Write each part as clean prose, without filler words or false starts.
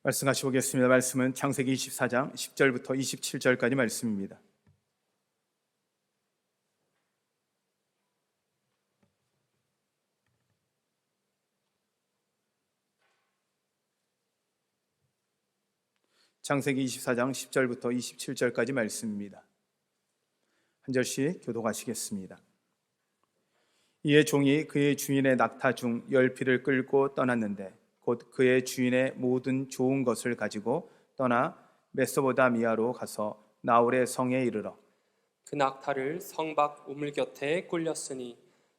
말씀 같이 보겠습니다. 말씀은 창세기 24장 10절부터 27절까지 말씀입니다. 창세기 24장 10절부터 27절까지 말씀입니다. 한 절씩 교독하시겠습니다. 이에 종이 그의 주인의 낙타 중 10피를 끌고 떠났는데 곧 그의 주인의 모든 좋은 것을 가지고 떠나 메소포다미아로 가서 나홀의 성에 이르러 그 낙타를 성 밖 우물 곁에 꿀렸으니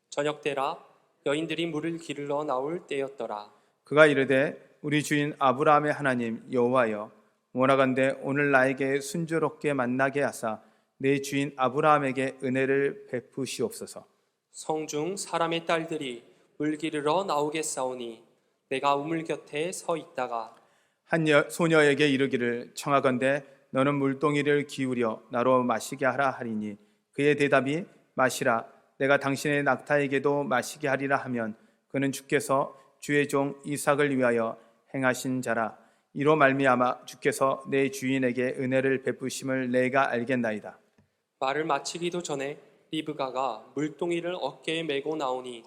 저녁 때라 여인들이 물을 기르러 나올 때였더라. 그가 이르되 우리 주인 아브라함의 하나님 여호와여 원하건대 오늘 나에게 순조롭게 만나게 하사 내 주인 아브라함에게 은혜를 베푸시옵소서. 성중 사람의 딸들이 물 기르러 나오겠사오니 내가 우물 곁에 서 있다가 한 소녀에게 이르기를 청하건대 너는 물동이를 기울여 나로 마시게 하라 하리니 그의 대답이 마시라 내가 당신의 낙타에게도 마시게 하리라 하면 그는 주께서 주의 종 이삭을 위하여 행하신 자라 이로 말미암아 주께서 내 주인에게 은혜를 베푸심을 내가 알겠나이다. 말을 마치기도 전에 리브가가 물동이를 어깨에 메고 나오니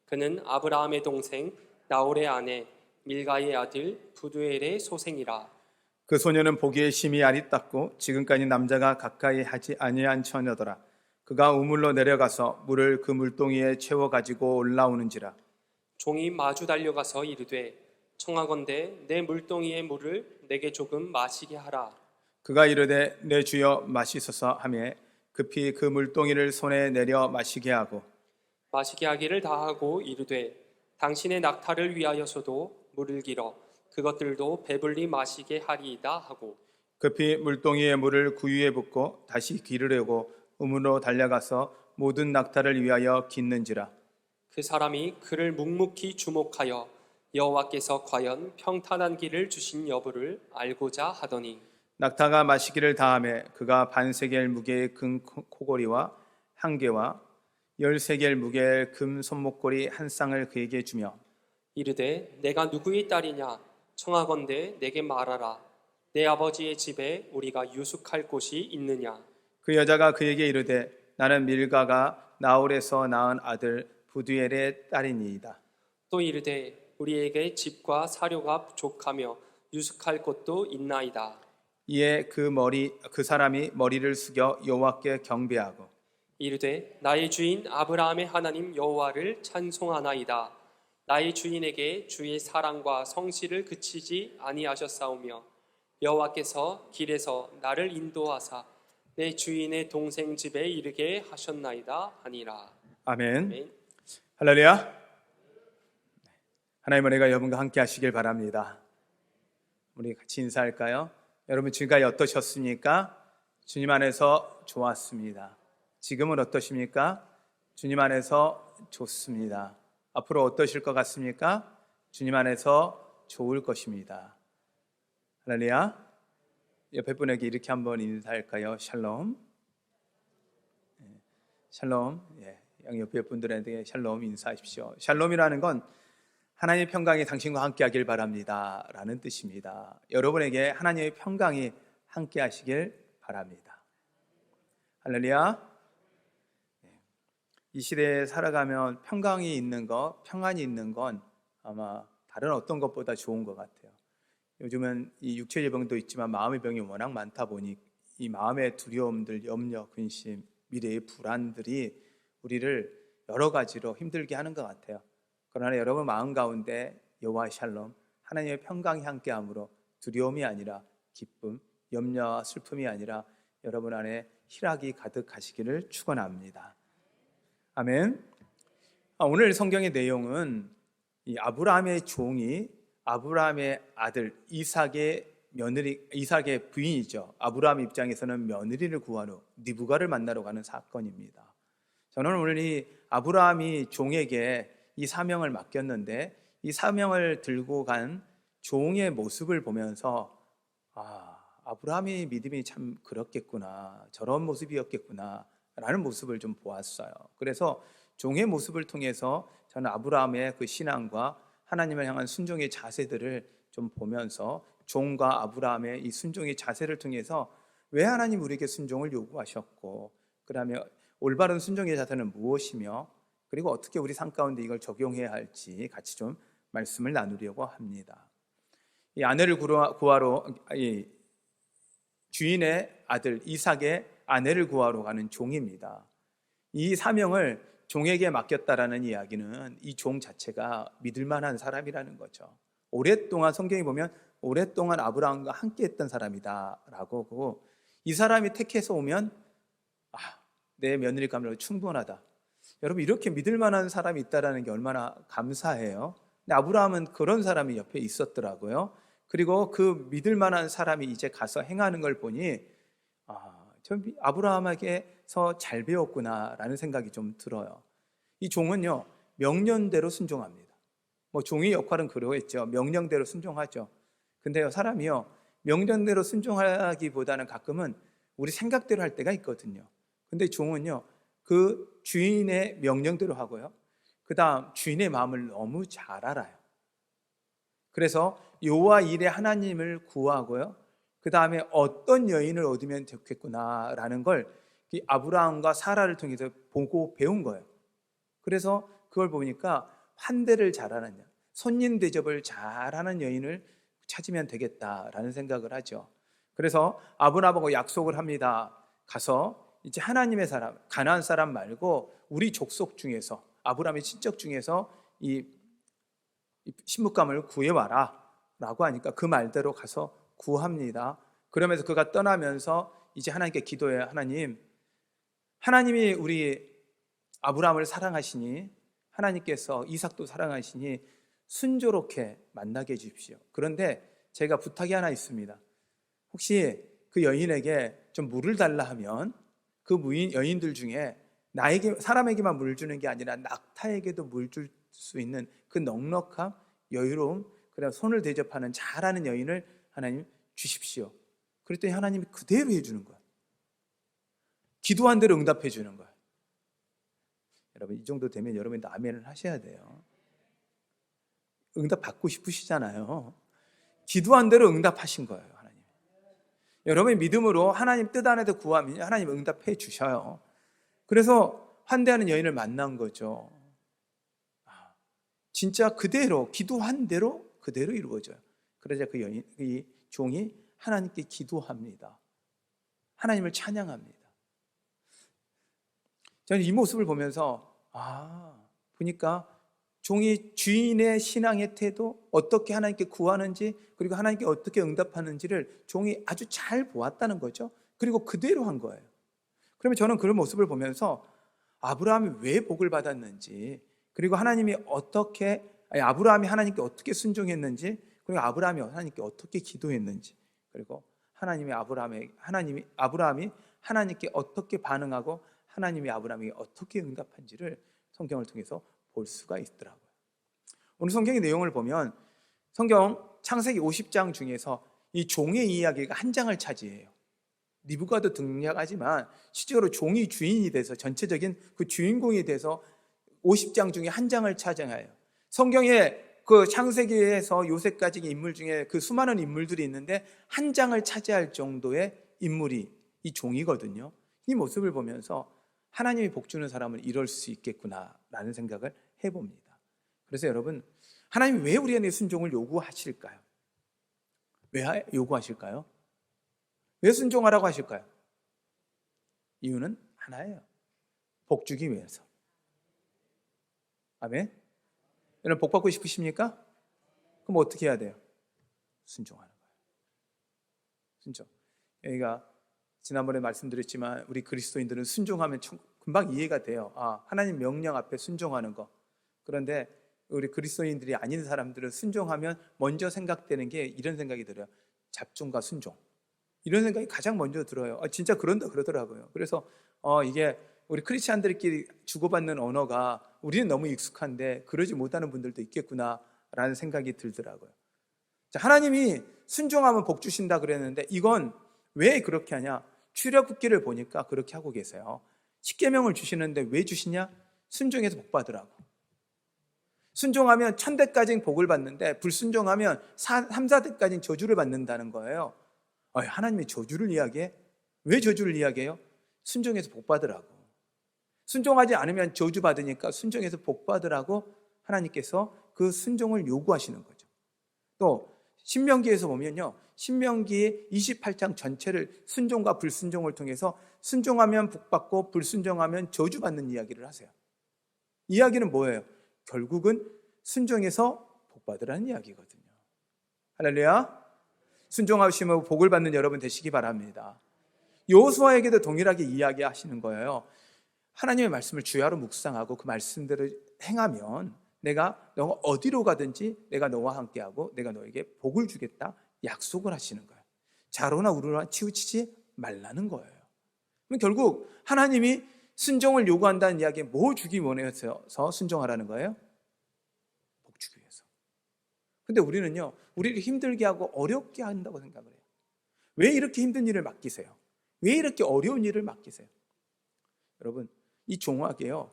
그는 아브라함의 동생 나홀의 아내 밀가의 아들 부두엘의 소생이라. 그 소녀는 보기에 심히 아리따고 지금까지 남자가 가까이 하지 아니한 처녀더라. 그가 우물로 내려가서 물을 그 물동이에 채워 가지고 올라오는지라. 종이 마주 달려가서 이르되 청하건대 내 물동이의 물을 내게 조금 마시게 하라. 그가 이르되 내 주여 마시소서 하매 급히 그 물동이를 손에 내려 마시게 하고 마시게 하기를 다하고 이르되 당신의 낙타를 위하여서도 물을 길어 그것들도 배불리 마시게 하리이다 하고 급히 물동이의 물을 구유에 붓고 다시 기르려고 우물로 달려가서 모든 낙타를 위하여 깃는지라. 그 사람이 그를 묵묵히 주목하여 여호와께서 과연 평탄한 길을 주신 여부를 알고자 하더니 낙타가 마시기를 다하매 그가 반세겔 무게의 금 코고리와 한 개와 13개의 무게의 금 손목고리 한 쌍을 그에게 주며 이르되 내가 누구의 딸이냐 청하건대 내게 말하라. 내 아버지의 집에 우리가 유숙할 곳이 있느냐. 그 여자가 그에게 이르되 나는 밀가가 나홀에서 낳은 아들 부두엘의 딸이니이다. 또 이르되 우리에게 집과 사료가 부족하며 유숙할 곳도 있나이다. 이에 그 사람이 머리를 숙여 여호와께 경배하고 이르되 나의 주인 아브라함의 하나님 여호와를 찬송하나이다. 나의 주인에게 주의 사랑과 성실을 그치지 아니하셨사오며 여호와께서 길에서 나를 인도하사 내 주인의 동생 집에 이르게 하셨나이다 하니라. 아멘. 아멘. 할렐루야. 하나님의 은혜가 여러분과 함께 하시길 바랍니다. 우리 같이 인사할까요? 여러분 지금까지 어떠셨습니까? 주님 안에서 좋았습니다. 지금은 어떠십니까? 주님 안에서 좋습니다. 앞으로 어떠실 것 같습니까? 주님 안에서 좋을 것입니다. 할렐루야. 옆에 분에게 이렇게 한번 인사할까요? 샬롬. 샬롬. 옆에 분들에게 샬롬 인사하십시오. 샬롬이라는 건 하나님의 평강이 당신과 함께 하길 바랍니다 라는 뜻입니다. 여러분에게 하나님의 평강이 함께 하시길 바랍니다. 할렐루야. 이 시대에 살아가면 평강이 있는 것, 평안이 있는 건 아마 다른 어떤 것보다 좋은 것 같아요. 요즘은 이 육체의 병도 있지만 마음의 병이 워낙 많다 보니 이 마음의 두려움들, 염려, 근심, 미래의 불안들이 우리를 여러 가지로 힘들게 하는 것 같아요. 그러나 여러분 마음 가운데 여호와 샬롬, 하나님의 평강이 함께함으로 두려움이 아니라 기쁨, 염려와 슬픔이 아니라 여러분 안에 희락이 가득하시기를 축원합니다. 아멘. 오늘 성경의 내용은 이 아브라함의 종이 아브라함의 아들 이삭의 부인이죠. 아브라함 입장에서는 며느리를 구한 후 리브가를 만나러 가는 사건입니다. 저는 오늘 이 아브라함이 종에게 이 사명을 맡겼는데 이 사명을 들고 간 종의 모습을 보면서 아브라함의 믿음이 참 그렇겠구나, 저런 모습이었겠구나 라는 모습을 좀 보았어요. 그래서 종의 모습을 통해서 저는 아브라함의 그 신앙과 하나님을 향한 순종의 자세들을 좀 보면서 종과 아브라함의 이 순종의 자세를 통해서 왜 하나님 우리에게 순종을 요구하셨고, 그다음에 올바른 순종의 자세는 무엇이며, 그리고 어떻게 우리 삶 가운데 이걸 적용해야 할지 같이 좀 말씀을 나누려고 합니다. 이 아내를 구하러 이 주인의 아들 이삭의 아내를 구하러 가는 종입니다. 이 사명을 종에게 맡겼다라는 이야기는 이 종 자체가 믿을 만한 사람이라는 거죠. 오랫동안 성경에 보면 오랫동안 아브라함과 함께 했던 사람이다라고 하고, 이 사람이 택해서 오면 내 며느리감으로 충분하다. 여러분, 이렇게 믿을 만한 사람이 있다는 게 얼마나 감사해요. 근데 아브라함은 그런 사람이 옆에 있었더라고요. 그리고 그 믿을 만한 사람이 이제 가서 행하는 걸 보니 저 아브라함에게서 잘 배웠구나라는 생각이 좀 들어요. 이 종은요, 명령대로 순종합니다. 종의 역할은 그러했죠. 명령대로 순종하죠. 근데요, 사람이요, 명령대로 순종하기보다는 가끔은 우리 생각대로 할 때가 있거든요. 근데 종은요, 그 주인의 명령대로 하고요, 그 다음 주인의 마음을 너무 잘 알아요. 그래서 여호와 일에 하나님을 구하고요, 그 다음에 어떤 여인을 얻으면 좋겠구나라는 걸 이 아브라함과 사라를 통해서 보고 배운 거예요. 그래서 그걸 보니까 환대를 잘하는, 손님 대접을 잘하는 여인을 찾으면 되겠다라는 생각을 하죠. 그래서 아브라함하고 약속을 합니다. 가서 이제 하나님의 사람, 가나안 사람 말고 우리 족속 중에서, 아브라함의 친척 중에서 이 신부감을 구해와라 라고 하니까 그 말대로 가서 구합니다. 그러면서 그가 떠나면서 이제 하나님께 기도해요. 하나님이 우리 아브라함을 사랑하시니, 하나님께서 이삭도 사랑하시니 순조롭게 만나게 해주십시오. 그런데 제가 부탁이 하나 있습니다. 혹시 그 여인에게 좀 물을 달라 하면 그 여인들 중에 사람에게만 물 주는 게 아니라 낙타에게도 물 줄 수 있는 그 넉넉함, 여유로움, 그다음 손을 대접하는 잘하는 여인을 하나님 주십시오. 그랬더니 하나님이 그대로 해주는 거예요. 기도한 대로 응답해 주는 거예요. 여러분, 이 정도 되면 여러분도 아멘을 하셔야 돼요. 응답 받고 싶으시잖아요. 기도한 대로 응답하신 거예요, 하나님. 여러분이 믿음으로 하나님 뜻 안에서 구하면 하나님 응답해 주셔요. 그래서 환대하는 여인을 만난 거죠. 진짜 그대로 기도한 대로 그대로 이루어져요. 그러자 이 종이 하나님께 기도합니다. 하나님을 찬양합니다. 저는 이 모습을 보면서 보니까 종이 주인의 신앙의 태도, 어떻게 하나님께 구하는지, 그리고 하나님께 어떻게 응답하는지를 종이 아주 잘 보았다는 거죠. 그리고 그대로 한 거예요. 그러면 저는 그런 모습을 보면서 아브라함이 왜 복을 받았는지, 그리고 아브라함이 하나님께 어떻게 순종했는지, 그리고 아브라함이 하나님께 어떻게 기도했는지, 그리고 아브라함이 하나님께 어떻게 반응하고 하나님이 아브라함에게 어떻게 응답한지를 성경을 통해서 볼 수가 있더라고요. 오늘 성경의 내용을 보면 성경 창세기 50장 중에서 이 종의 이야기가 한 장을 차지해요. 리브가도 등장하지만 실제로 종이 주인이 돼서, 전체적인 그 주인공이 돼서 50장 중에 한 장을 차지해요. 성경에 그 창세기에서 요셉까지의 인물 중에 그 수많은 인물들이 있는데 한 장을 차지할 정도의 인물이 이 종이거든요. 이 모습을 보면서 하나님이 복 주는 사람은 이럴 수 있겠구나라는 생각을 해봅니다. 그래서 여러분, 하나님이 왜 우리에게 순종을 요구하실까요? 왜 요구하실까요? 왜 순종하라고 하실까요? 이유는 하나예요. 복 주기 위해서. 아멘? 여러분, 복 받고 싶으십니까? 그럼 어떻게 해야 돼요? 순종하는 거예요. 순종. 여기가 지난번에 말씀드렸지만 우리 그리스도인들은 순종하면 금방 이해가 돼요. 하나님 명령 앞에 순종하는 거. 그런데 우리 그리스도인들이 아닌 사람들은 순종하면 먼저 생각되는 게 이런 생각이 들어요. 잡종과 순종. 이런 생각이 가장 먼저 들어요. 진짜 그런다 그러더라고요. 그래서 이게 우리 크리스찬들끼리 주고받는 언어가 우리는 너무 익숙한데 그러지 못하는 분들도 있겠구나라는 생각이 들더라고요. 자, 하나님이 순종하면 복 주신다 그랬는데 이건 왜 그렇게 하냐? 출애굽기를 보니까 그렇게 하고 계세요. 십계명을 주시는데 왜 주시냐? 순종해서 복 받으라고. 순종하면 1000대까지는 복을 받는데 불순종하면 3, 4대까지는 저주를 받는다는 거예요. 하나님이 저주를 이야기해? 왜 저주를 이야기해요? 순종해서 복 받으라고. 순종하지 않으면 저주 받으니까 순종해서 복 받으라고 하나님께서 그 순종을 요구하시는 거죠. 또 신명기에서 보면요, 신명기 28장 전체를 순종과 불순종을 통해서 순종하면 복 받고 불순종하면 저주 받는 이야기를 하세요. 이야기는 뭐예요? 결국은 순종해서 복 받으라는 이야기거든요. 할렐루야. 순종하시면 복을 받는 여러분 되시기 바랍니다. 여호수아에게도 동일하게 이야기하시는 거예요. 하나님의 말씀을 주야로 묵상하고 그 말씀대로 행하면 너가 어디로 가든지 내가 너와 함께하고 내가 너에게 복을 주겠다 약속을 하시는 거예요. 좌로나 우로나 치우치지 말라는 거예요. 그럼 결국 하나님이 순종을 요구한다는 이야기에 뭐 주기 원해서 순종하라는 거예요? 복 주기 위해서. 근데 우리는요, 우리를 힘들게 하고 어렵게 한다고 생각을 해요. 왜 이렇게 힘든 일을 맡기세요? 왜 이렇게 어려운 일을 맡기세요? 여러분, 이 종아에요,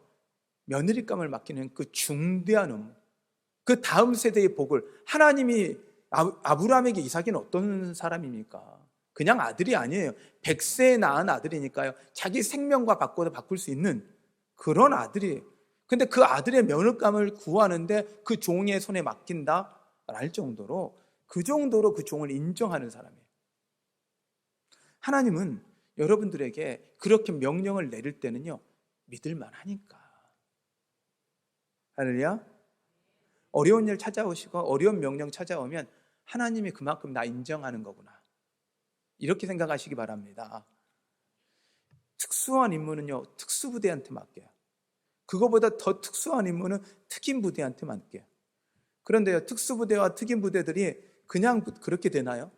며느리감을 맡기는 그 중대한 업무, 그 다음 세대의 복을 하나님이 아브라함에게 이삭은 어떤 사람입니까? 그냥 아들이 아니에요. 100세에 낳은 아들이니까요. 자기 생명과 바꿀 수 있는 그런 아들이에요. 근데 그 아들의 면허감을 구하는데 그 종의 손에 맡긴다 할 정도로 그 종을 인정하는 사람이에요. 하나님은 여러분들에게 그렇게 명령을 내릴 때는요, 믿을만 하니까. 할렐루야. 어려운 일 찾아오시고 어려운 명령 찾아오면 하나님이 그만큼 나 인정하는 거구나, 이렇게 생각하시기 바랍니다. 특수한 임무는요, 특수부대한테 맡겨요. 그거보다 더 특수한 임무는 특임부대한테 맡겨요. 그런데요, 특수부대와 특임부대들이 그냥 그렇게 되나요?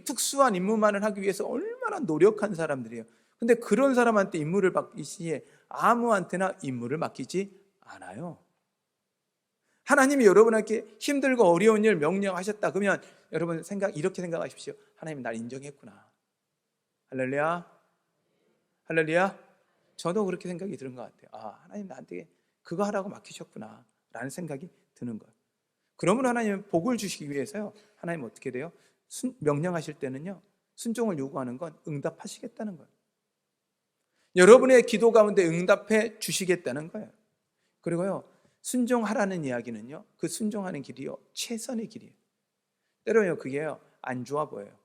특수한 임무만을 하기 위해서 얼마나 노력한 사람들이에요. 근데 그런 사람한테 임무를 맡기시에 아무한테나 임무를 맡기지 않아요. 하나님이 여러분에게 힘들고 어려운 일 명령하셨다 그러면 여러분 이렇게 생각하십시오. 하나님이 날 인정했구나. 할렐루야. 할렐루야. 저도 그렇게 생각이 드는 것 같아요. 하나님 나한테 그거 하라고 맡기셨구나 라는 생각이 드는 거예요. 그러면 하나님은 복을 주시기 위해서요, 하나님 어떻게 돼요? 명령하실 때는요, 순종을 요구하는 건 응답하시겠다는 거예요. 여러분의 기도 가운데 응답해 주시겠다는 거예요. 그리고요, 순종하라는 이야기는요, 그 순종하는 길이요, 최선의 길이에요. 때로요, 그게요, 안 좋아 보여요.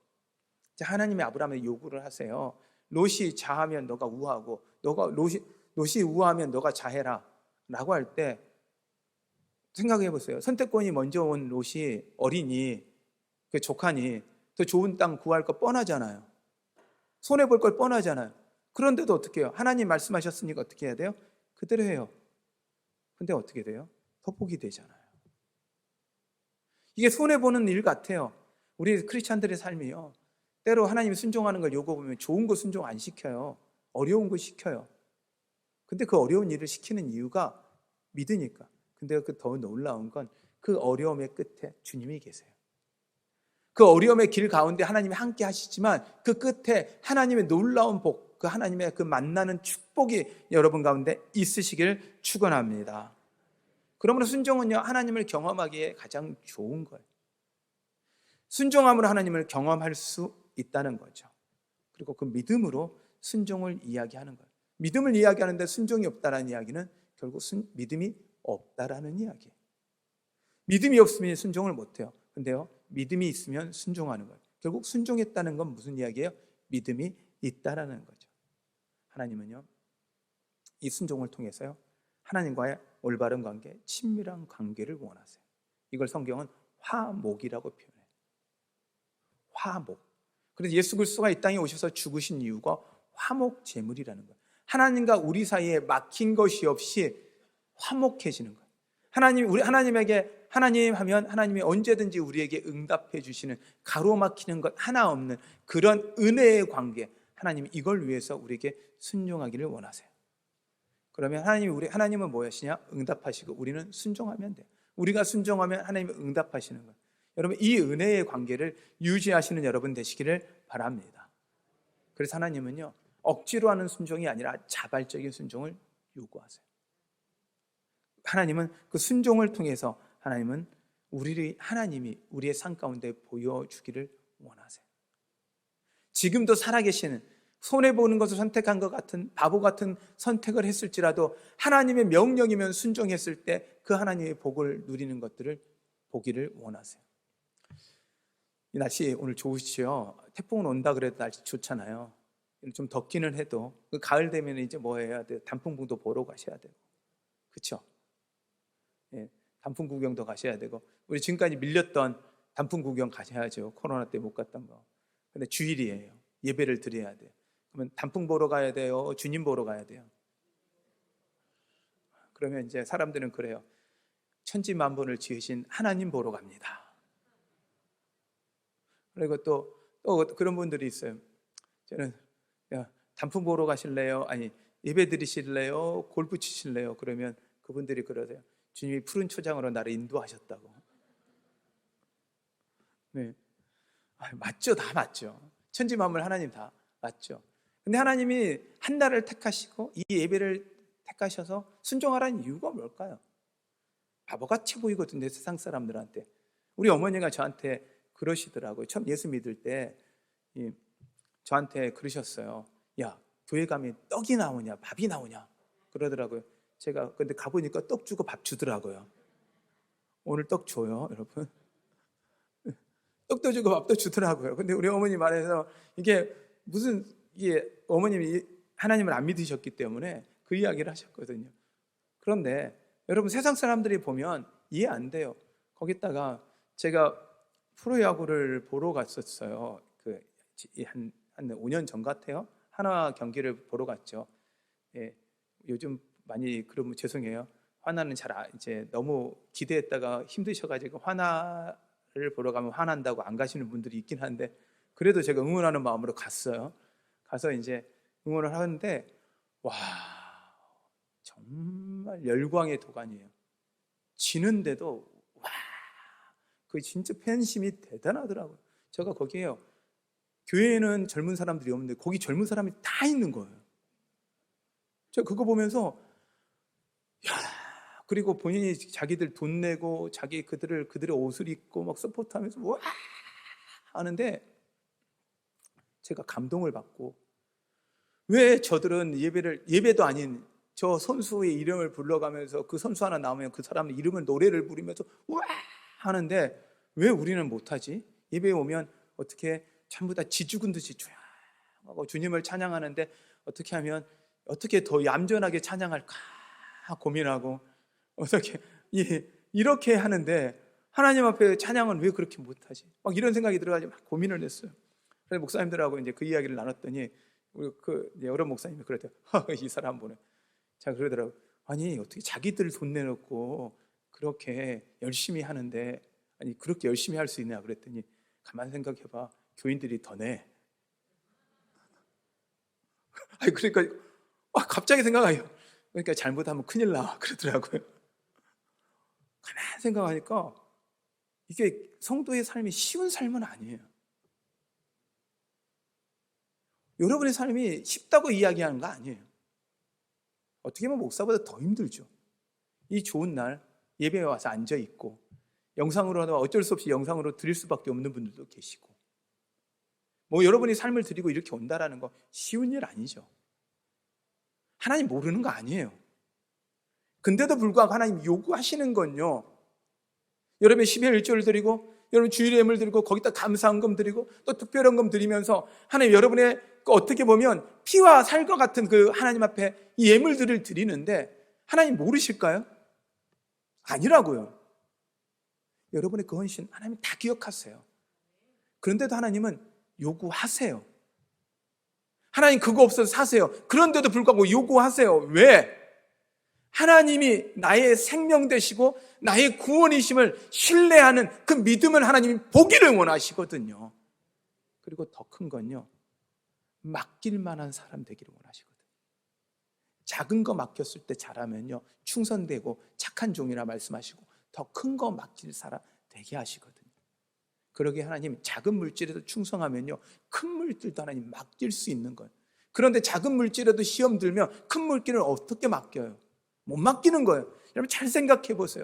하나님이 아브라함에 요구를 하세요. 롯이 자하면 너가 우하고, 롯이 우하면 너가 자해라 라고 할 때 생각해 보세요. 선택권이 먼저 온 롯이 어리니, 그 조카니 더 좋은 땅 구할 거 뻔하잖아요. 손해볼 걸 뻔하잖아요. 그런데도 어떻게 해요? 하나님 말씀하셨으니까 어떻게 해야 돼요? 그대로 해요. 근데 어떻게 돼요? 더 복이 되잖아요. 이게 손해보는 일 같아요. 우리 크리스찬들의 삶이요, 때로 하나님이 순종하는 걸 요구하면 좋은 거 순종 안 시켜요. 어려운 거 시켜요. 근데 그 어려운 일을 시키는 이유가 믿으니까. 근데 그 더 놀라운 건 그 어려움의 끝에 주님이 계세요. 그 어려움의 길 가운데 하나님이 함께 하시지만 그 끝에 하나님의 놀라운 복, 그 하나님의 그 만나는 축복이 여러분 가운데 있으시길 축원합니다. 그러므로 순종은요, 하나님을 경험하기에 가장 좋은 거예요. 순종함으로 하나님을 경험할 수 있다는 거죠. 그리고 그 믿음으로 순종을 이야기하는 거예요. 믿음을 이야기하는데 순종이 없다라는 이야기는 결국 믿음이 없다라는 이야기예요. 믿음이 없으면 순종을 못해요. 근데요, 믿음이 있으면 순종하는 거예요. 결국 순종했다는 건 무슨 이야기예요? 믿음이 있다라는 거죠. 하나님은요, 이 순종을 통해서요, 하나님과의 올바른 관계, 친밀한 관계를 원하세요. 이걸 성경은 화목이라고 표현해요. 화목. 그래서 예수 그리스도가 이 땅에 오셔서 죽으신 이유가 화목 제물이라는 거예요. 하나님과 우리 사이에 막힌 것이 없이 화목해지는 거예요. 하나님 하면 하나님이 언제든지 우리에게 응답해 주시는, 가로막히는 것 하나 없는 그런 은혜의 관계, 하나님이 이걸 위해서 우리에게 순종하기를 원하세요. 그러면 하나님은 무엇이냐? 응답하시고 우리는 순종하면 돼요. 우리가 순종하면 하나님은 응답하시는 거예요. 여러분, 이 은혜의 관계를 유지하시는 여러분 되시기를 바랍니다. 그래서 하나님은요, 억지로 하는 순종이 아니라 자발적인 순종을 요구하세요. 하나님은 그 순종을 통해서 하나님이 우리의 삶 가운데 보여주기를 원하세요. 지금도 살아계시는, 손해보는 것을 선택한 것 같은 바보 같은 선택을 했을지라도 하나님의 명령이면 순종했을 때 그 하나님의 복을 누리는 것들을 보기를 원하세요. 이 날씨 오늘 좋으시죠? 태풍은 온다 그래도 날씨 좋잖아요. 좀 덥기는 해도 그 가을 되면 이제 뭐 해야 돼요? 단풍도 보러 가셔야 되고, 그렇죠? 예, 단풍 구경도 가셔야 되고, 우리 지금까지 밀렸던 단풍 구경 가셔야죠. 코로나 때 못 갔던 거. 근데 주일이에요. 예배를 드려야 돼요. 그러면 단풍 보러 가야 돼요? 주님 보러 가야 돼요? 그러면 이제 사람들은 그래요. 천지만물을 지으신 하나님 보러 갑니다. 그리고 또 그런 분들이 있어요. 저는 단풍 보러 가실래요? 아니, 예배 드리실래요? 골프 치실래요? 그러면 그분들이 그러세요. 주님이 푸른 초장으로 나를 인도하셨다고. 네, 맞죠, 다 맞죠. 천지만물 하나님 다 맞죠. 근데 하나님이 한 날을 택하시고 이 예배를 택하셔서 순종하라는 이유가 뭘까요? 바보같이 보이거든요, 세상 사람들한테. 우리 어머니가 저한테 그러시더라고요. 처음 예수 믿을 때 저한테 그러셨어요. 야, 교회 가면 떡이 나오냐 밥이 나오냐 그러더라고요. 제가 근데 가보니까 떡 주고 밥 주더라고요. 오늘 떡 줘요, 여러분. 떡도 주고 밥도 주더라고요. 근데 우리 어머니 말해서 이게 어머님이 하나님을 안 믿으셨기 때문에 그 이야기를 하셨거든요. 그런데 여러분, 세상 사람들이 보면 이해 안 돼요. 거기다가 제가 프로야구를 보러 갔었어요. 한 5년 전 같아요. 한화 경기를 보러 갔죠. 예, 요즘 많이 그러면 죄송해요. 화나는 이제 너무 기대했다가 힘드셔가지고 화나를 보러 가면 화난다고 안 가시는 분들이 있긴 한데, 그래도 제가 응원하는 마음으로 갔어요. 가서 이제 응원을 하는데 와, 정말 열광의 도가니예요. 지는데도 와, 그 진짜 팬심이 대단하더라고요. 제가 거기에요. 교회에는 젊은 사람들이 없는데 거기 젊은 사람이 다 있는 거예요. 제가 그거 보면서 야, 그리고 본인이 자기들 돈 내고 그들의 옷을 입고 막 서포트하면서 와 하는데 제가 감동을 받고, 왜 저들은 예배도 아닌 저 선수의 이름을 불러가면서 그 선수 하나 나오면 그 사람의 이름을 노래를 부르면서 와 하는데 왜 우리는 못하지? 예배에 오면 어떻게 전부 다 지죽은 듯이 조용하고 주님을 찬양하는데 어떻게 하면 어떻게 더 얌전하게 찬양할까 고민하고, 어떻게 이렇게 하는데 하나님 앞에 찬양은 왜 그렇게 못하지? 막 이런 생각이 들어가지고 막 고민을 했어요. 그래서 목사님들하고 이제 그 이야기를 나눴더니 우리 여러 목사님이 그랬대요. 이 사람 보네. 자, 그러더라고요. 아니, 어떻게 자기들 돈 내놓고 그렇게 열심히 하는데, 아니 그렇게 열심히 할 수 있냐 그랬더니, 가만 생각해봐, 교인들이 더 내. 아니 그러니까 갑자기 생각해요. 그러니까 잘못하면 큰일 나 그러더라고요. 가만 생각하니까 이게 성도의 삶이 쉬운 삶은 아니에요. 여러분의 삶이 쉽다고 이야기하는 거 아니에요. 어떻게 보면 목사보다 더 힘들죠. 이 좋은 날 예배에 와서 앉아있고, 영상으로 하다 어쩔 수 없이 영상으로 드릴 수밖에 없는 분들도 계시고, 뭐 여러분이 삶을 드리고 이렇게 온다라는 거 쉬운 일 아니죠. 하나님 모르는 거 아니에요. 근데도 불구하고 하나님 요구하시는 건요, 여러분이 10회 1조를 드리고 여러분 주일에 예물 드리고 거기다 감사헌금 드리고 또 특별헌금 드리면서 하나님 여러분의 어떻게 보면 피와 살과 같은 그 하나님 앞에 이 예물들을 드리는데 하나님 모르실까요? 아니라고요. 여러분의 그 헌신 하나님 다 기억하세요. 그런데도 하나님은 요구하세요. 하나님 그거 없어서 사세요. 그런데도 불구하고 요구하세요. 왜? 하나님이 나의 생명 되시고 나의 구원이심을 신뢰하는 그 믿음을 하나님이 보기를 원하시거든요. 그리고 더 큰 건요, 맡길 만한 사람 되기를 원하시거든요. 작은 거 맡겼을 때 잘하면요 충성되고 착한 종이라 말씀하시고, 더 큰 거 맡길 사람 되게 하시거든요. 그러게 하나님 작은 물질에도 충성하면요 큰 물질도 하나님 맡길 수 있는 거예요. 그런데 작은 물질에도 시험 들면 큰 물질을 어떻게 맡겨요? 못 맡기는 거예요. 여러분 잘 생각해 보세요.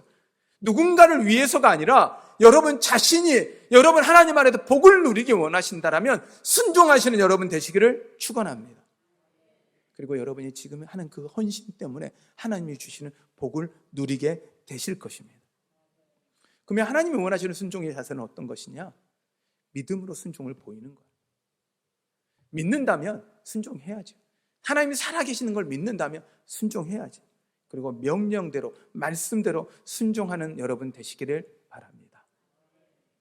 누군가를 위해서가 아니라 여러분 자신이 여러분 하나님 안에서 복을 누리기 원하신다라면 순종하시는 여러분 되시기를 축원합니다. 그리고 여러분이 지금 하는 그 헌신 때문에 하나님이 주시는 복을 누리게 되실 것입니다. 그러면 하나님이 원하시는 순종의 자세는 어떤 것이냐? 믿음으로 순종을 보이는 거예요. 믿는다면 순종해야죠. 하나님이 살아계시는 걸 믿는다면 순종해야지. 그리고 명령대로 말씀대로 순종하는 여러분 되시기를 바랍니다.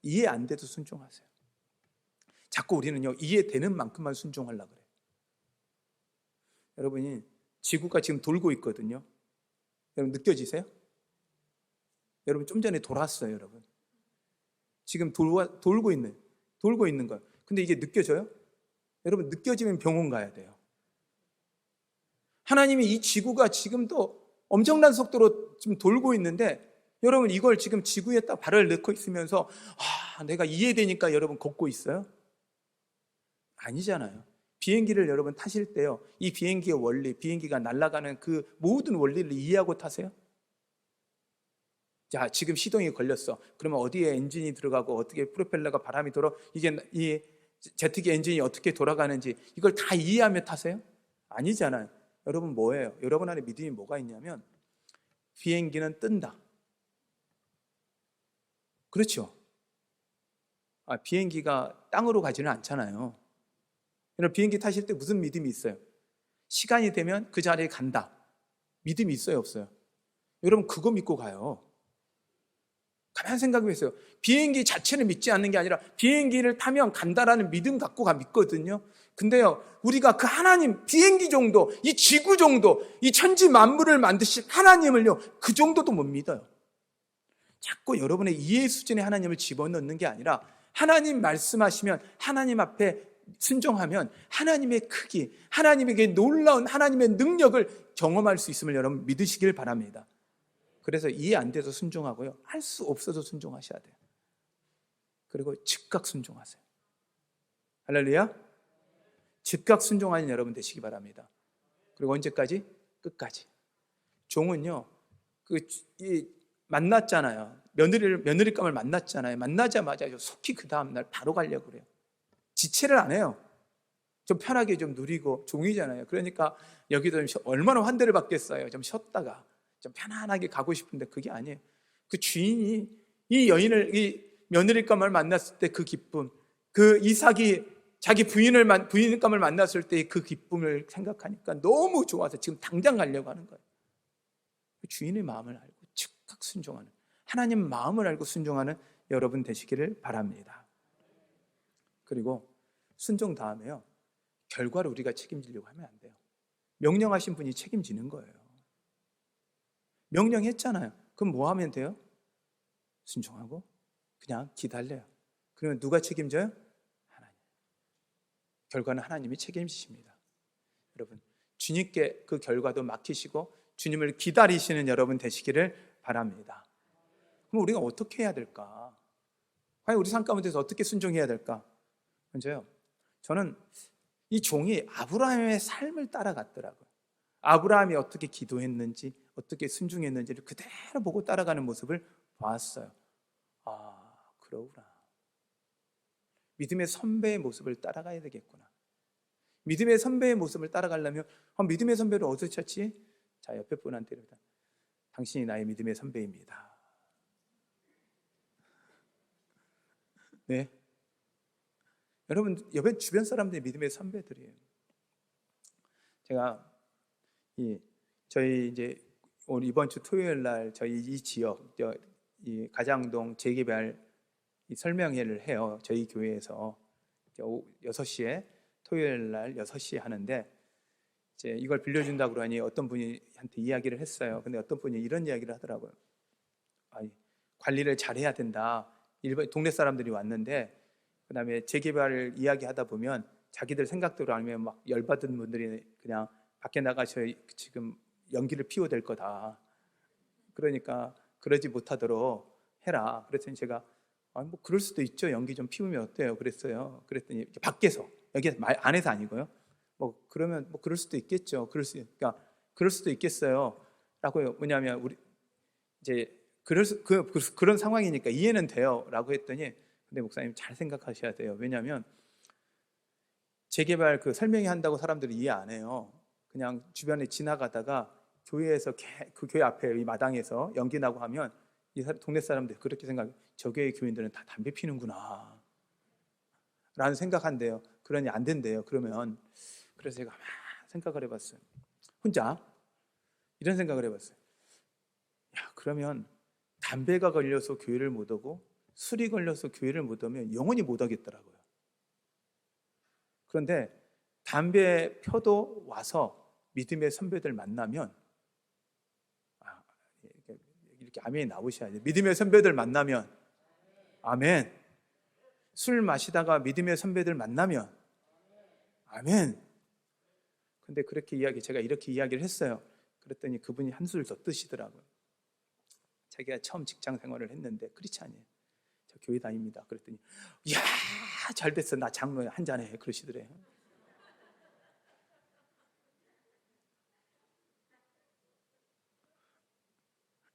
이해 안 돼도 순종하세요. 자꾸 우리는요 이해되는 만큼만 순종하려고 그래요. 여러분이 지구가 지금 돌고 있거든요. 여러분 느껴지세요? 여러분 좀 전에 돌았어요. 여러분 지금 돌고 있는 거예요. 근데 이게 느껴져요? 여러분 느껴지면 병원 가야 돼요. 하나님이 이 지구가 지금도 엄청난 속도로 지금 돌고 있는데 여러분 이걸 지금 지구에 딱 발을 넣고 있으면서 내가 이해되니까 여러분 걷고 있어요? 아니잖아요. 비행기를 여러분 타실 때요 이 비행기의 원리, 비행기가 날아가는 그 모든 원리를 이해하고 타세요? 자, 지금 시동이 걸렸어. 그러면 어디에 엔진이 들어가고 어떻게 프로펠러가 바람이 돌아 이게 이 제트기 엔진이 어떻게 돌아가는지 이걸 다 이해하며 타세요? 아니잖아요. 여러분 뭐예요? 여러분 안에 믿음이 뭐가 있냐면 비행기는 뜬다. 그렇죠? 비행기가 땅으로 가지는 않잖아요. 여러분 비행기 타실 때 무슨 믿음이 있어요? 시간이 되면 그 자리에 간다. 믿음이 있어요, 없어요? 여러분 그거 믿고 가요. 가만히 생각해 보세요. 비행기 자체를 믿지 않는 게 아니라 비행기를 타면 간다라는 믿음 갖고 믿거든요. 근데요 우리가 그 하나님, 비행기 정도, 이 지구 정도, 이 천지 만물을 만드신 하나님을요 그 정도도 못 믿어요. 자꾸 여러분의 이해 수준에 하나님을 집어넣는 게 아니라 하나님 말씀하시면 하나님 앞에 순종하면 하나님의 크기, 하나님에게 놀라운 하나님의 능력을 경험할 수 있음을 여러분 믿으시길 바랍니다. 그래서 이해 안 돼도 순종하고요 할 수 없어도 순종하셔야 돼요. 그리고 즉각 순종하세요. 할렐루야. 즉각 순종하는 여러분 되시기 바랍니다. 그리고 언제까지? 끝까지. 종은요 만났잖아요. 며느리감을 만났잖아요. 만나자마자 속히 그 다음날 바로 가려고 그래요. 지체를 안 해요. 좀 편하게 좀 누리고 종이잖아요. 그러니까 여기도 좀 얼마나 환대를 받겠어요. 좀 쉬었다가 좀 편안하게 가고 싶은데 그게 아니에요. 그 주인이 이 여인을, 이 며느리감을 만났을 때 그 기쁨, 그 이삭이 자기 부인감을 만났을 때 그 기쁨을 생각하니까 너무 좋아서 지금 당장 가려고 하는 거예요. 그 주인의 마음을 알고 즉각 순종하는, 하나님 마음을 알고 순종하는 여러분 되시기를 바랍니다. 그리고 순종 다음에요 결과를 우리가 책임지려고 하면 안 돼요. 명령하신 분이 책임지는 거예요. 명령했잖아요. 그럼 뭐 하면 돼요? 순종하고 그냥 기다려요. 그러면 누가 책임져요? 하나님. 결과는 하나님이 책임지십니다. 여러분 주님께 그 결과도 맡기시고 주님을 기다리시는 여러분 되시기를 바랍니다. 그럼 우리가 어떻게 해야 될까? 과연 우리 삶 가운데서 어떻게 순종해야 될까? 먼저요 저는 이 종이 아브라함의 삶을 따라갔더라고요. 아브라함이 어떻게 기도했는지 어떻게 순종했는지를 그대로 보고 따라가는 모습을 봤어요. 그러구나. 믿음의 선배의 모습을 따라가야 되겠구나. 믿음의 선배의 모습을 따라가려면 믿음의 선배를 어디서 찾지? 자, 옆에 분한테 이러다 당신이 나의 믿음의 선배입니다. 네, 여러분 옆에 주변 사람들이 믿음의 선배들이에요. 제가 저희 이제 오늘 이번 주 토요일 날 저희 이 지역 이 가장동 재개발 설명회를 해요. 저희 교회에서 6시에 토요일 날 6시에 하는데 이제 이걸 빌려준다고 그러니 어떤 분이 한테 이야기를 했어요. 근데 어떤 분이 이런 이야기를 하더라고요. 관리를 잘해야 된다. 일반 동네 사람들이 왔는데 그다음에 재개발을 이야기하다 보면 자기들 생각대로 아니면 막 열받은 분들이 그냥 밖에 나가서 지금 연기를 피워댈 거다. 그러니까 그러지 못하도록 해라. 그랬더니 제가 뭐 그럴 수도 있죠. 연기 좀 피우면 어때요? 그랬어요. 그랬더니 밖에서, 여기 안에서 아니고요. 그러면 그럴 수도 있겠죠. 그럴 수도 있겠어요. 라고요. 왜냐하면 이제 그런 상황이니까 이해는 돼요라고 했더니, 근데 목사님 잘 생각하셔야 돼요. 왜냐하면 재개발 설명회 한다고 사람들이 이해 안 해요. 그냥 주변에 지나가다가 교회에서 그 교회 앞에 이 마당에서 연기 나고 하면 이 동네 사람들 그렇게 생각해요. 저 교회 교인들은 다 담배 피는구나 라는 생각한대요. 그러니 안 된대요. 그러면 그래서 제가 막 생각을 해봤어요. 혼자 이런 생각을 해봤어요. 야, 그러면 담배가 걸려서 교회를 못 오고 술이 걸려서 교회를 못 오면 영원히 못 오겠더라고요. 그런데 담배 펴도 와서 믿음의 선배들 만나면, 이렇게 아멘이 나오셔야죠. 믿음의 선배들 만나면 아멘. 술 마시다가 믿음의 선배들 만나면 아멘. 근데 제가 이렇게 이야기를 했어요. 그랬더니 그분이 한술 더 뜨시더라고요. 자기가 처음 직장 생활을 했는데 크리스찬이에요. 저 교회 다닙니다. 그랬더니 이야 잘 됐어, 나 장로에 한잔해 그러시더래요.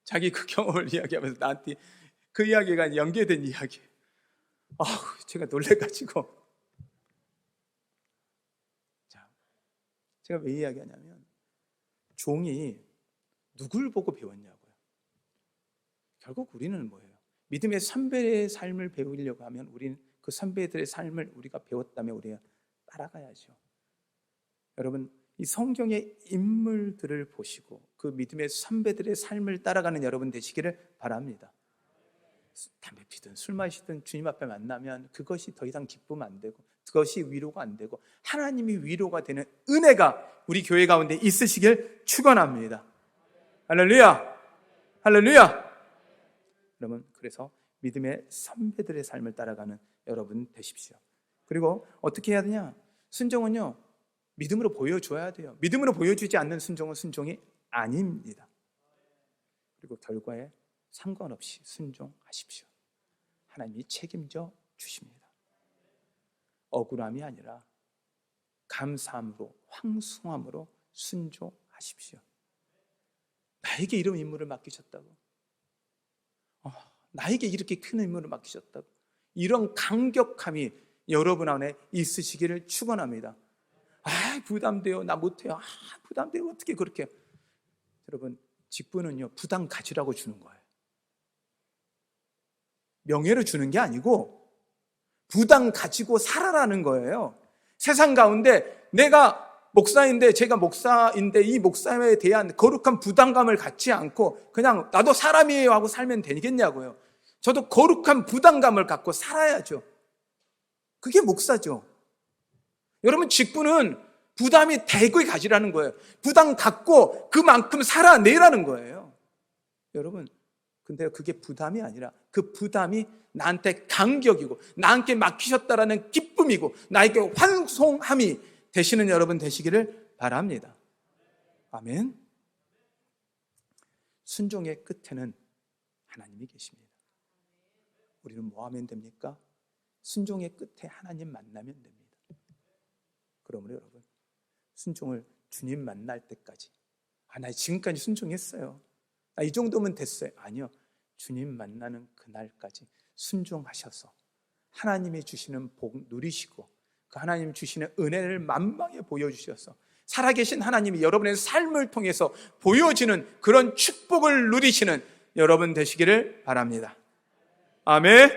자기 그 경험을 이야기하면서 나한테 그 이야기가 연계된 이야기. 제가 놀래가지고. 자, 제가 왜 이야기하냐면 종이 누굴 보고 배웠냐고요. 결국 우리는 뭐예요? 믿음의 선배의 삶을 배우려고 하면 우리는 그 선배들의 삶을 우리가 배웠다면 우리가 따라가야죠. 여러분, 이 성경의 인물들을 보시고 그 믿음의 선배들의 삶을 따라가는 여러분 되시기를 바랍니다. 담배 피든 술 마시든 주님 앞에 만나면 그것이 더 이상 기쁨 안 되고 그것이 위로가 안 되고 하나님이 위로가 되는 은혜가 우리 교회 가운데 있으시길 축원합니다. 할렐루야, 할렐루야. 여러분, 그래서 믿음의 선배들의 삶을 따라가는 여러분 되십시오. 그리고 어떻게 해야 되냐? 순종은요, 믿음으로 보여줘야 돼요. 믿음으로 보여주지 않는 순종은 순종이 아닙니다. 그리고 결과에 상관없이 순종하십시오. 하나님이 책임져 주십니다. 억울함이 아니라 감사함으로, 황송함으로 순종하십시오. 나에게 이런 임무를 맡기셨다고, 나에게 이렇게 큰 임무를 맡기셨다고, 이런 감격함이 여러분 안에 있으시기를 축원합니다. 부담돼요, 나 못해요, 부담돼요, 어떻게 그렇게 해요? 여러분, 직분은요 부담 가지라고 주는 거예요. 명예로 주는 게 아니고 부담 가지고 살아라는 거예요. 세상 가운데 내가 목사인데, 제가 목사인데 이 목사에 대한 거룩한 부담감을 갖지 않고 그냥 나도 사람이에요 하고 살면 되겠냐고요. 저도 거룩한 부담감을 갖고 살아야죠. 그게 목사죠. 여러분, 직분은 부담이 되고 가지라는 거예요. 부담 갖고 그만큼 살아내라는 거예요. 여러분, 근데 그게 부담이 아니라 그 부담이 나한테 감격이고 나한테 맡기셨다라는 기쁨이고 나에게 환송함이 되시는 여러분 되시기를 바랍니다. 아멘. 순종의 끝에는 하나님이 계십니다. 우리는 뭐 하면 됩니까? 순종의 끝에 하나님 만나면 됩니다. 그러므로 여러분, 순종을 주님 만날 때까지, 나 지금까지 순종했어요, 나 이 정도면 됐어요, 아니요. 주님 만나는 그날까지 순종하셔서 하나님이 주시는 복 누리시고 그 하나님 주시는 은혜를 만방에 보여주셔서 살아계신 하나님이 여러분의 삶을 통해서 보여지는 그런 축복을 누리시는 여러분 되시기를 바랍니다. 아멘.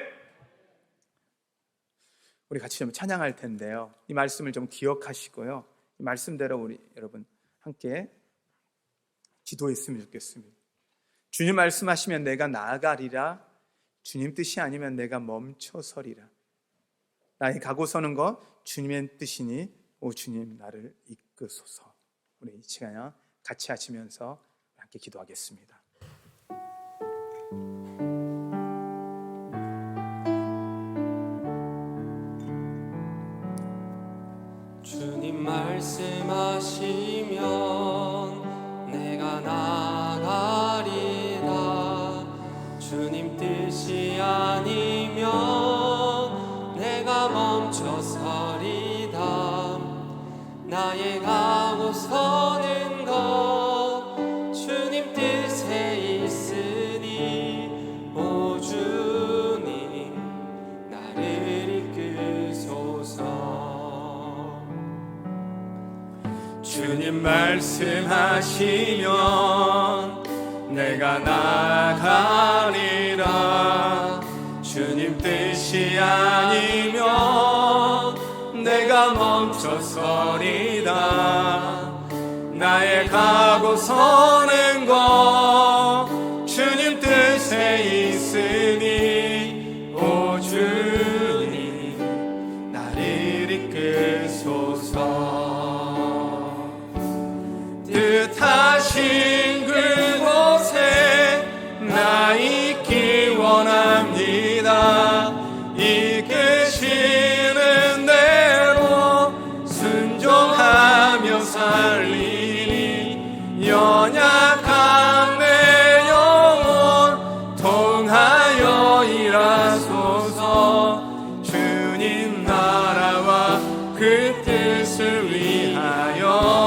우리 같이 좀 찬양할 텐데요, 이 말씀을 좀 기억하시고요, 이 말씀대로 우리 여러분 함께 기도했으면 좋겠습니다. 주님 말씀하시면 내가 나아가리라, 주님 뜻이 아니면 내가 멈춰서리라. 나의 가고 서는 것 주님의 뜻이니 오 주님 나를 이끄소서. 우리 이 시간 같이 하시면서 함께 기도하겠습니다. 주님 말씀하시면 내가 나가리라. 주님 뜻이 아니면 내가 멈춰서리다. 나의 가고 서는 것 주님 뜻에 있으니 주님 말씀하시면 내가 나가리라. 주님 뜻이 아니면 내가 멈춰서리다. 나의 가고 서는 것 주님 뜻에 있으니 오 주님 나를 이끄소서. 뜻하신 그곳에 나 있기 원합니다. 이끄시는 대로 순종하며 살리니 연약한 내 영혼 통하여 일하소서. 주님 나라와 그 뜻을 위하여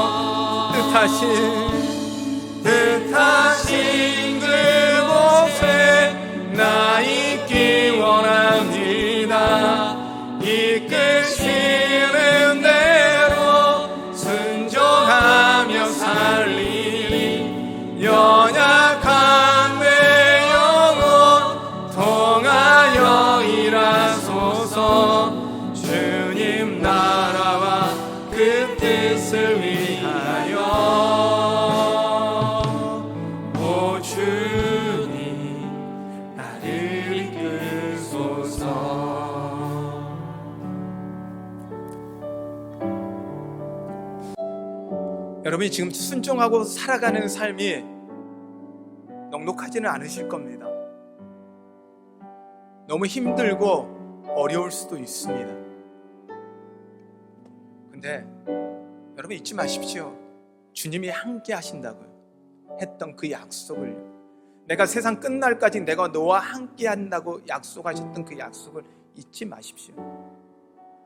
뜻하신 그곳에 나 있기 원합니다. 이끄시는 대로 순종하며 살리니 연약한 내 영혼 통하여 일하소서. 주님 나라와 그 뜻을 위하여 오 주님 나를 이끄소서. 여러분이 지금 순종하고 살아가는 삶이 넉넉하지는 않으실 겁니다. 너무 힘들고 어려울 수도 있습니다. 근데 여러분 잊지 마십시오. 주님이 함께 하신다고요. 했던 그 약속을, 내가 세상 끝날까지 내가 너와 함께 한다고 약속하셨던 그 약속을 잊지 마십시오.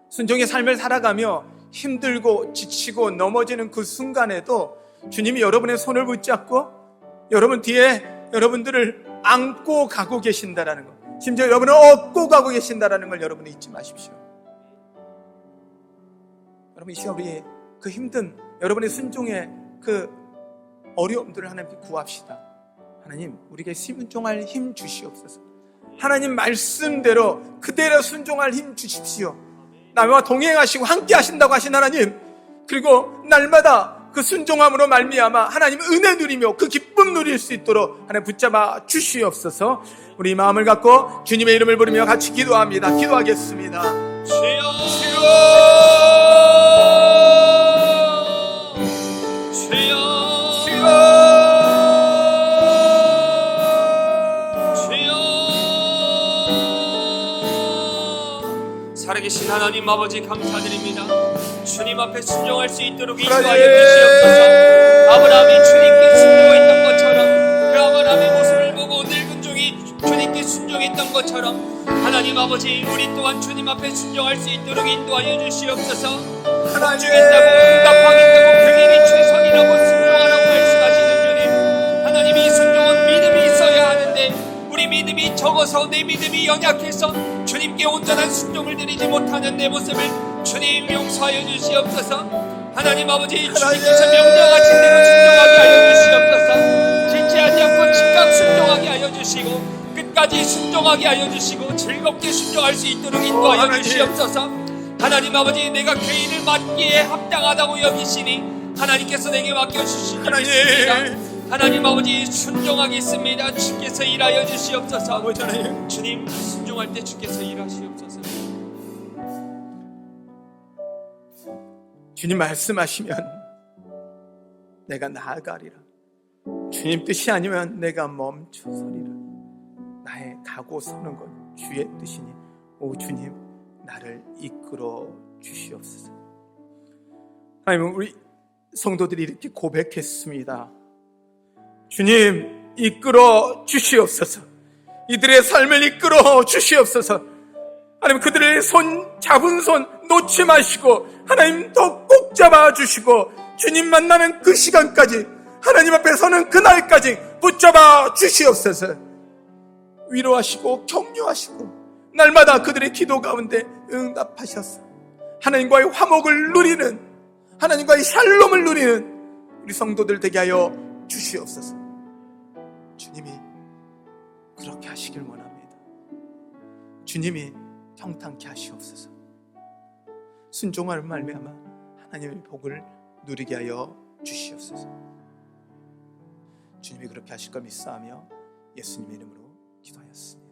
순종의 삶을 살아가며 힘들고 지치고 넘어지는 그 순간에도 주님이 여러분의 손을 붙잡고 여러분 뒤에 여러분들을 안고 가고 계신다라는 것, 심지어 여러분을 업고 가고 계신다라는 걸 여러분이 잊지 마십시오. 여러분 이 시간 우리 그 힘든 여러분의 순종의 그 어려움들을 하나님께 구합시다. 하나님 우리에게 순종할 힘 주시옵소서. 하나님 말씀대로 그대로 순종할 힘 주십시오. 나와 동행하시고 함께 하신다고 하신 하나님, 그리고 날마다 그 순종함으로 말미암아 하나님 은혜 누리며 그 기쁨 누릴 수 있도록 하나님 붙잡아 주시옵소서. 우리 마음을 갖고 주님의 이름을 부르며 같이 기도합니다. 기도하겠습니다. 주여 살아계신 하나님 아버지 감사드립니다. 주님 앞에 순종할 수 있도록 인도하여 주시옵소서. 아브라함이 주님께 순종했던 것처럼, 그 아브라함의 모습을 보고 늙은 종이 주님께 순종했던 것처럼 하나님 아버지 우리 또한 주님 앞에 순종할 수 있도록 인도하여 주시옵소서. 복종했다고 응답하겠다고 그님이 최선이라고 순종하라고 말씀하시는 주님, 하나님 이 순종은 믿음이 있어야 하는데 우리 믿음이 적어서 내 믿음이 연약해서 주님께 온전한 순종을 드리지 못하는 내 모습을 주님 용서하여 주시옵소서. 하나님 아버지 주님께서 명령하신 대로 순종하게 하여 주시옵소서. 지체하지 않고 즉각 순종하게 하여 주시고 끝까지 순종하게 하여 주시고 즐겁게 순종할 수 있도록 인도하여 주시옵소서. 하나님 아버지 내가 죄인을 맡기에 합당하다고 여기시니 하나님께서 내게 맡겨주신 줄 믿습니다. 하나님 아버지 순종하겠습니다. 주께서 일하여 주시옵소서. 주님 순종할 때 주께서 일하시옵소서. 주님 말씀하시면 내가 나아가리라. 주님 뜻이 아니면 내가 멈춰서리라. 나의 가고 서는 것 주의 뜻이니 오 주님 나를 이끌어 주시옵소서. 하나님 우리 성도들이 이렇게 고백했습니다. 주님 이끌어 주시옵소서. 이들의 삶을 이끌어 주시옵소서. 하나님 그들의 손 잡은 손 놓지 마시고 하나님 더 꼭 잡아 주시고 주님 만나는 그 시간까지 하나님 앞에 서는 그날까지 붙잡아 주시옵소서. 위로하시고 격려하시고 날마다 그들의 기도 가운데 응답하셔서 하나님과의 화목을 누리는, 하나님과의 샬롬을 누리는 우리 성도들 되게 하여 주시옵소서. 주님이 그렇게 하시길 원합니다. 주님이 평탄케 하시옵소서. 순종하는 말미암아 하나님의 복을 누리게 하여 주시옵소서. 주님이 그렇게 하실 걸 믿사하며 예수님의 이름으로 기도하였습니다.